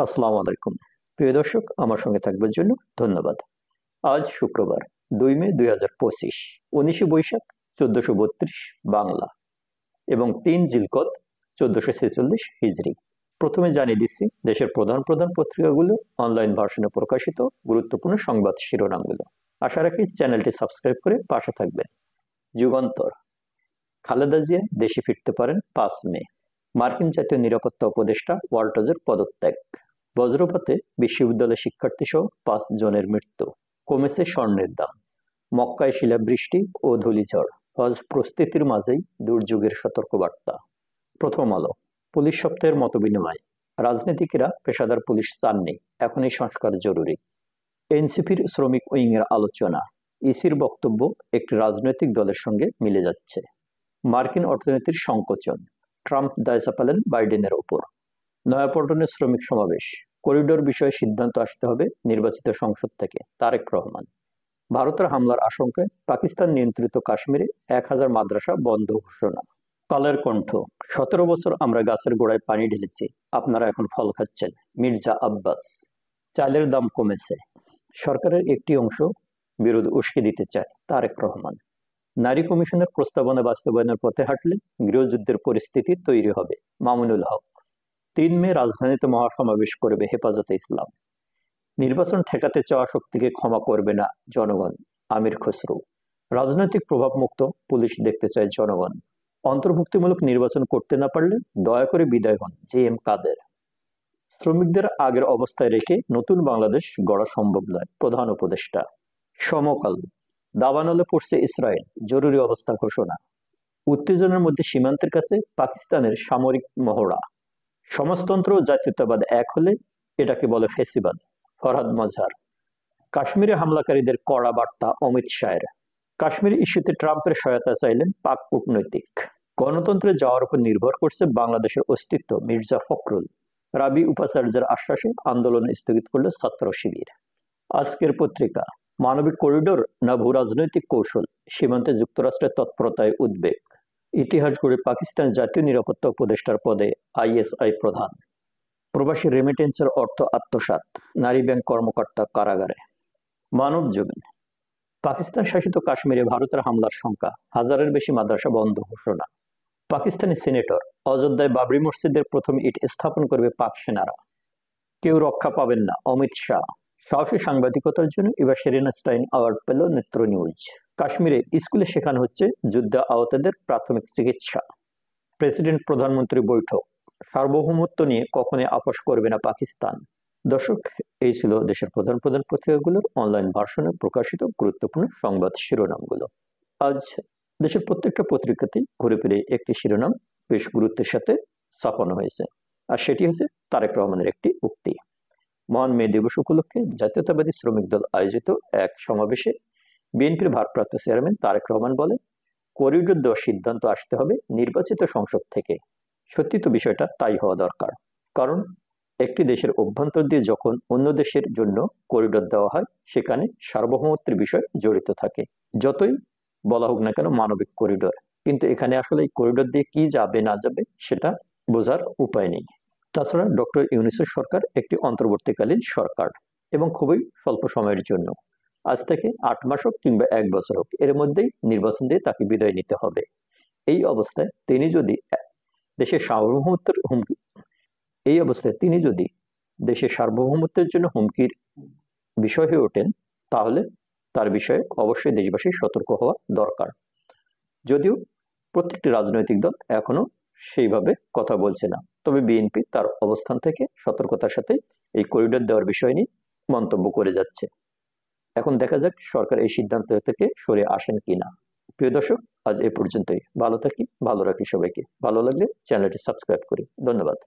আসসালামু আলাইকুম। প্রিয় দর্শক, আমার সঙ্গে থাকবার জন্য ধন্যবাদ। আজ শুক্রবার 2 মে 2025, 19শে বৈশাখ 1432 বাংলা এবং 3 জিলকদ 1446 হিজরি। প্রথমে জানিয়ে দিচ্ছি দেশের প্রধান প্রধান পত্রিকাগুলো অনলাইন ভার্সনে প্রকাশিত গুরুত্বপূর্ণ সংবাদ শিরোনামগুলো। আশা রাখি চ্যানেলটি সাবস্ক্রাইব করে পাশে থাকবেন। যুগান্তর: খালেদা জিয়া দেশে ফিরতে পারেন 5 মে। মার্কিন জাতীয় নিরাপত্তা উপদেষ্টা ওয়াল্টজের পদত্যাগ। বজ্রপাতে বিশ্ববিদ্যালয় শিক্ষার্থী সহ 5 জনের মৃত্যু। কমেছে স্বর্ণের দাম। মক্কায় শিলাবৃষ্টি ও ধূলিঝড়। হজ প্রস্তুতির মাঝেই দুর্যোগের সতর্কবার্তা। প্রথম আলো: পুলিশ সপ্তাহের মতবিনিময়। রাজনীতিকেরা পেশাদার পুলিশ চাননি, এখনই সংস্কার জরুরি। এনসিপির শ্রমিক উইংয়ের আলোচনা। ইসির বক্তব্য একটি রাজনৈতিক দলের সঙ্গে মিলে যাচ্ছে। মার্কিন অর্থনীতির সংকোচন। ট্রাম্প দায় চাপালেন বাইডেনের ওপর। নয়াপল্টনে শ্রমিক সমাবেশ। করিডোর বিষয়ে সিদ্ধান্ত আসতে হবে নির্বাচিত সংসদ থেকে। তারেক রহমান। ভারতের হামলার আশঙ্কায় পাকিস্তান নিয়ন্ত্রিত কাশ্মীরে 1000 মাদ্রাসা বন্ধ ঘোষণা। কালের কণ্ঠ: 17 বছর আমরা গাছের গোড়ায় পানি ঢেলেছি, আপনারা এখন ফল খাচ্ছেন। মির্জা আব্বাস। চালের দাম কমেছে, সরকারের একটি অংশ বিরোধ উস্কে দিতে চায়। তারেক রহমান। নারী কমিশনের প্রস্তাবনা বাস্তবায়নের পথে হাঁটলে গৃহযুদ্ধের পরিস্থিতি তৈরি হবে। মামুনুল হক। 3 মে রাজধানীতে মহাসমাবেশ করবে হেফাজতে ইসলাম। নির্বাচন ঠেকাতে চাওয়া শক্তিকে ক্ষমা করবে না জনগণ। আমির খসরু। রাজনৈতিক প্রভাবমুক্ত পুলিশ দেখতে চায় জনগণ। অন্তর্ভুক্তিমূলক নির্বাচন করতে না পারলে দয়া করে বিদায় হন জে এম কাদের। শ্রমিকদের আগের অবস্থায় রেখে নতুন বাংলাদেশ গড়া সম্ভব নয়, প্রধান উপদেষ্টা। সমকাল: দাবানলে পড়ছে ইসরায়েল, জরুরি অবস্থা ঘোষণা। উত্তেজনার মধ্যে সীমান্তের কাছে পাকিস্তানের সামরিক মহড়া। সমাজতন্ত্র ও জাতীয়তাবাদ এক হলে এটাকে বলে ফেসিবাদ। ফরহাদ মজহার। কাশ্মীরে হামলাকারীদের কড়া বার্তা অমিত শাহের। কাশ্মীর ইস্যুতে ট্রাম্পের সহায়তা চাইলেন পাক কূটনৈতিক। গণতন্ত্রে যাওয়ার উপর নির্ভর করছে বাংলাদেশের অস্তিত্ব, মির্জা ফখরুল। রাবি উপাচার্যের আশ্বাসে আন্দোলন স্থগিত করল ছাত্র শিবির। আজকের পত্রিকা: মানবিক করিডোর না ভূ রাজনৈতিক কৌশল, সীমান্তে যুক্তরাষ্ট্রের তৎপরতায় উদ্বেগ। ইতিহাস গড়ে পাকিস্তান জাতীয় নিরাপত্তা উপদেষ্টার পদে আইএসআই প্রধান। প্রবাসী রেমিটেন্সের অর্থ আত্মসাৎ, নারী ব্যাংক কর্মকর্তা কারাগারে। মানব জমিন: পাকিস্তান শাসিত কাশ্মীরে ভারতের হামলার শঙ্কা, 1000-এর বেশি মাদ্রাসা বন্ধ ঘোষণা। পাকিস্তানি সিনেটর: অযোধ্যায় বাবরি মসজিদের প্রথম ইট স্থাপন করবে পাক সেনারা। কেউ রক্ষা পাবেন না, অমিত শাহ। সাহসী সাংবাদিকতার জন্য এবার শেরিনস্টাইন অ্যাওয়ার্ড পেল নেত্র নিউজ। কাশ্মীরে স্কুলে শেখানো হচ্ছে যুদ্ধে আহতদের প্রাথমিক চিকিৎসা। প্রেসিডেন্ট প্রধানমন্ত্রী বৈঠক। সার্বভৌমত্ব নিয়ে কখনোই আপোষ করবে না পাকিস্তান। দর্শক, এই ছিল দেশের প্রধান প্রধান পত্রিকাগুলোর অনলাইন ভার্সনে প্রকাশিত গুরুত্বপূর্ণ সংবাদ শিরোনামগুলো। আজ দেশের প্রত্যেকটা পত্রিকাতেই ঘুরে ফিরে একটি শিরোনাম বেশ গুরুত্বের সাথে ছাপানো হয়েছে, আর সেটি হচ্ছে তারেক রহমানের একটি উক্তি। মহান মে দিবস উপলক্ষে জাতীয়তাবাদী শ্রমিক দল আয়োজিত এক সমাবেশে বিএনপির ভারপ্রাপ্ত চেয়ারম্যান তারেক রহমান বলেন, করিডোর দেওয়ার সিদ্ধান্ত আসতে হবে নির্বাচিত সংসদ থেকে। সত্যি তো বিষয়টা তাই হওয়া দরকার, কারণ একটি দেশের অভ্যন্তর দিয়ে যখন অন্য দেশের জন্য করিডোর দেওয়া হয় সেখানে সার্বভৌমত্বের বিষয় জড়িত থাকে। যতই বলা হোক না কেন মানবিক করিডোর, কিন্তু এখানে আসলে এই করিডোর দিয়ে কি যাবে না যাবে সেটা বোঝার উপায় নেই। তাছাড়া ডক্টর ইউনূসের সরকার একটি অন্তর্বর্তীকালীন সরকার এবং খুবই স্বল্প সময়ের জন্য, আজ থেকে 8 মাস হোক কিংবা 1 বছর হোক, এর মধ্যেই নির্বাচন দিয়ে তাকে বিদায় নিতে হবে। এই অবস্থায় তিনি যদি দেশের সার্বভৌমত্বের হুমকি দেশের সার্বভৌমত্বের জন্য হুমকির বিষয় হয়ে ওঠেন, তাহলে তার বিষয়ে অবশ্যই দেশবাসীর সতর্ক হওয়া দরকার। যদিও প্রত্যেকটি রাজনৈতিক দল এখনো সেইভাবে কথা বলছে না, তবে বিএনপি তার অবস্থান থেকে সতর্কতার সাথে এই করিডোর দেওয়ার বিষয় নিয়ে মন্তব্য করে যাচ্ছে। এখন দেখা যাক সরকার এই সিদ্ধান্ত থেকে সরে আসেন কিনা। প্রিয় দর্শক, আজ এ পর্যন্তই। ভালো থাকি, ভালো রাখি সবাইকে। ভালো লাগলে চ্যানেলটি সাবস্ক্রাইব করি। ধন্যবাদ।